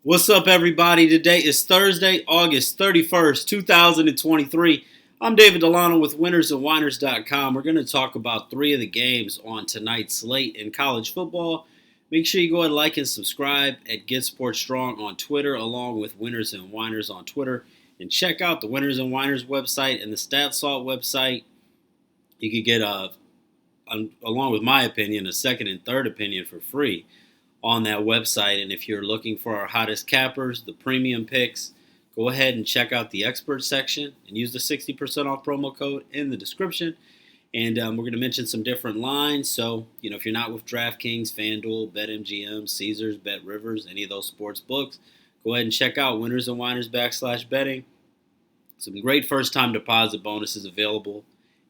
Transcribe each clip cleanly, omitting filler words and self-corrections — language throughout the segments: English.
What's up, everybody? Today is Thursday, August 31st, 2023. I'm David Delano with winnersandwhiners.com. We're going to talk about three of the games on tonight's slate in college football. Make sure you go ahead and like and subscribe at Get Sports Strong on Twitter, along with Winners and Whiners on Twitter. And check out the Winners and Whiners website and the Stat Salt website. You can get, along with my opinion, a second and third opinion for free on that website. And if you're looking for our hottest cappers, the premium picks, go ahead and check out the expert section and use the 60% off promo code in the description. And we're going to mention some different lines. So, if you're not with DraftKings, FanDuel, BetMGM, Caesars, BetRivers, any of those sports books, go ahead and check out Winners and Whiners /betting. Some great first-time deposit bonuses available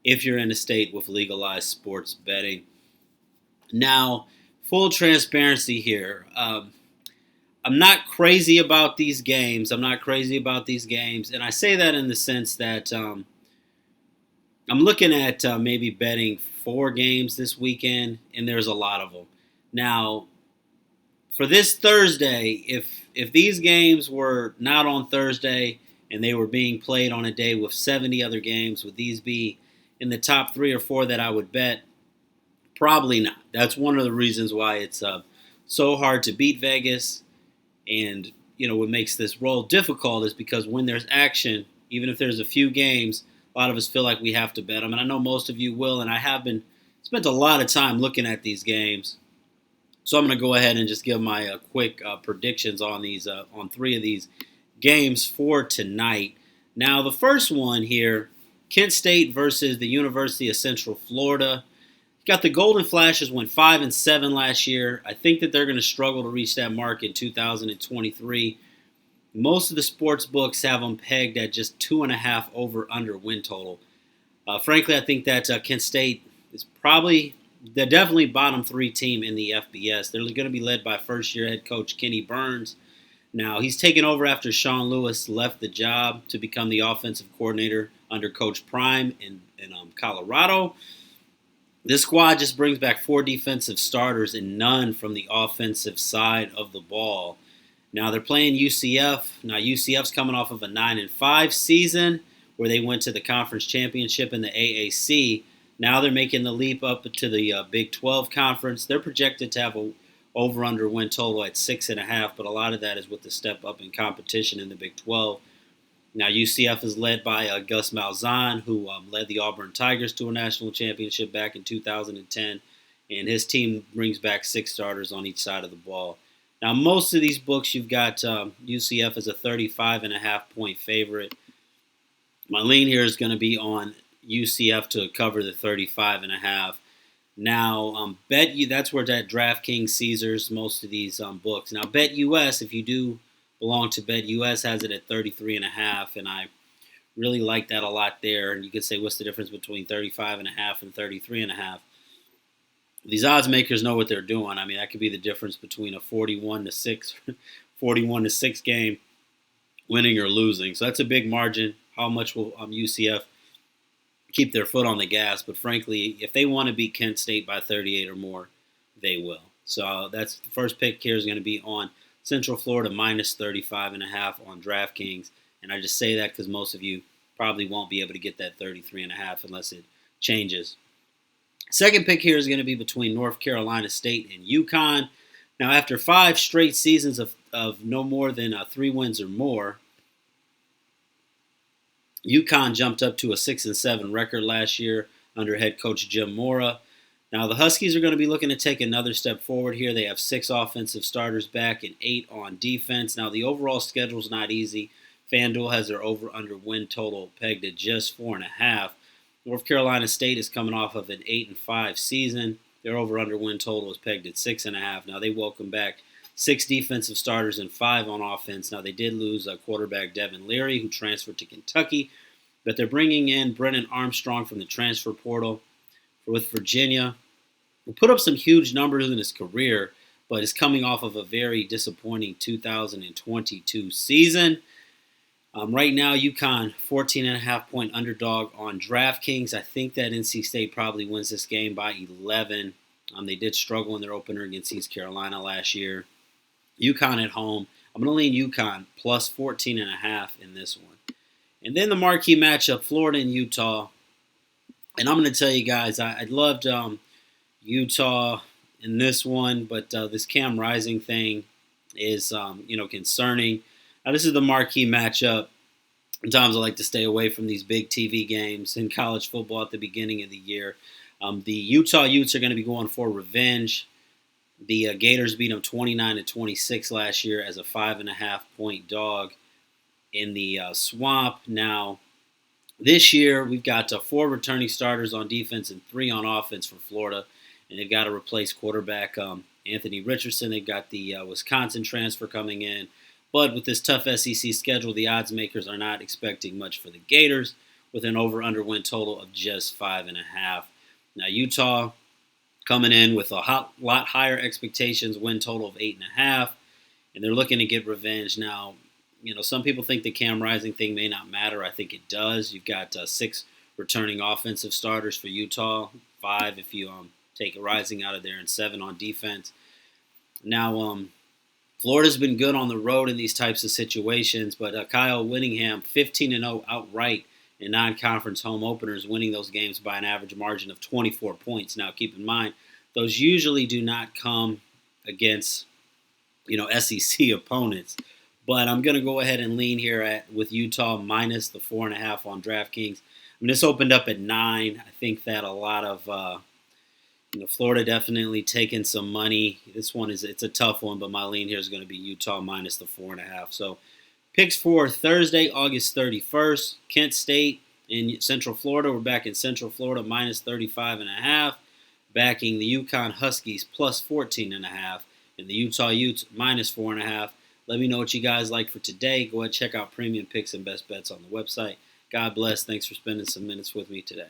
if you're in a state with legalized sports betting. Now, full transparency here. I'm not crazy about these games. And I say that in the sense that I'm looking at maybe betting 4 games this weekend, and there's a lot of them. Now, for this Thursday, if these games were not on Thursday and they were being played on a day with 70 other games, would these be in the top 3 or 4 that I would bet? Probably not. That's one of the reasons why it's so hard to beat Vegas. And, what makes this role difficult is because when there's action, even if there's a few games, a lot of us feel like we have to bet them. And I know most of you will, and I have spent a lot of time looking at these games. So I'm going to go ahead and just give my quick predictions on these on 3 of these games for tonight. Now, the first one here, Kent State versus the University of Central Florida. Got the Golden Flashes went 5-7 last year. I think that they're going to struggle to reach that mark in 2023. Most of the sports books have them pegged at just 2.5 over/under win total. Frankly, I think that Kent State is they're definitely bottom 3 team in the FBS. They're going to be led by first-year head coach Kenny Burns. Now, he's taken over after Sean Lewis left the job to become the offensive coordinator under Coach Prime in Colorado. This squad just brings back 4 defensive starters and none from the offensive side of the ball. Now they're playing UCF. Now UCF's coming off of a 9-5 season where they went to the conference championship in the AAC. Now they're making the leap up to the Big 12 conference. They're projected to have a over/under win total at 6.5, but a lot of that is with the step up in competition in the Big 12. Now, UCF is led by Gus Malzahn, who led the Auburn Tigers to a national championship back in 2010, and his team brings back 6 starters on each side of the ball. Now, most of these books, you've got UCF as a 35.5-point favorite. My lean here is going to be on UCF to cover the 35.5. Now, that's where that DraftKings, Caesars, most of these books. Now, BetUS, if you do belong to BetUS, has it at 33.5, and I really like that a lot there. And you could say, what's the difference between 35.5 and 33.5? These odds makers know what they're doing. I mean, that could be the difference between a 41-6 game, winning or losing. So that's a big margin. How much will UCF keep their foot on the gas? But frankly, if they want to beat Kent State by 38 or more, they will. So that's the first pick here is going to be on Central Florida minus 35.5 on DraftKings. And I just say that because most of you probably won't be able to get that 33.5 unless it changes. Second pick here is going to be between North Carolina State and UConn. Now, after 5 straight seasons of no more than 3 wins or more, UConn jumped up to a 6-7 record last year under head coach Jim Mora. Now, the Huskies are going to be looking to take another step forward here. They have 6 offensive starters back and 8 on defense. Now, the overall schedule is not easy. FanDuel has their over/under win total pegged at just 4.5. North Carolina State is coming off of an 8-5 season. Their over/under win total is pegged at 6.5. Now, they welcome back 6 defensive starters and 5 on offense. Now, they did lose quarterback Devin Leary, who transferred to Kentucky, but they're bringing in Brennan Armstrong from the transfer portal with Virginia, who put up some huge numbers in his career, but is coming off of a very disappointing 2022 season. Right now, UConn, 14.5-point underdog on DraftKings. I think that NC State probably wins this game by 11. They did struggle in their opener against East Carolina last year. UConn at home, I'm going to lean UConn plus 14.5 in this one. And then the marquee matchup, Florida and Utah. And I'm going to tell you guys, I loved Utah in this one, but this Cam Rising thing is, concerning. Now, this is the marquee matchup. Sometimes I like to stay away from these big TV games in college football at the beginning of the year. The Utah Utes are going to be going for revenge. The Gators beat them 29-26 last year as a 5.5-point dog in the Swamp. Now, this year we've got 4 returning starters on defense and 3 on offense for Florida, and they've got to replace quarterback Anthony Richardson. They've got the Wisconsin transfer coming in. But with this tough SEC schedule, the odds makers are not expecting much for the Gators, with an over-under win total of just 5.5. Now, Utah coming in with a lot higher expectations, win total of 8.5, and they're looking to get revenge. Now, some people think the Cam Rising thing may not matter. I think it does. You've got 6 returning offensive starters for Utah, 5 if you take a Rising out of there, and 7 on defense. Now, Florida's been good on the road in these types of situations, but Kyle Whittingham, 15-0 outright in non-conference home openers, winning those games by an average margin of 24 points. Now, keep in mind, those usually do not come against, SEC opponents. But I'm going to go ahead and lean here with Utah minus the 4.5 on DraftKings. This opened up at 9. I think that a lot of Florida definitely taking some money. This one it's a tough one, but my lean here is going to be Utah minus the 4.5. So picks for Thursday, August 31st. Kent State in Central Florida. We're back in Central Florida minus 35.5. Backing the UConn Huskies plus 14.5. And the Utah Utes minus 4.5. Let me know what you guys like for today. Go ahead and check out premium picks and best bets on the website. God bless. Thanks for spending some minutes with me today.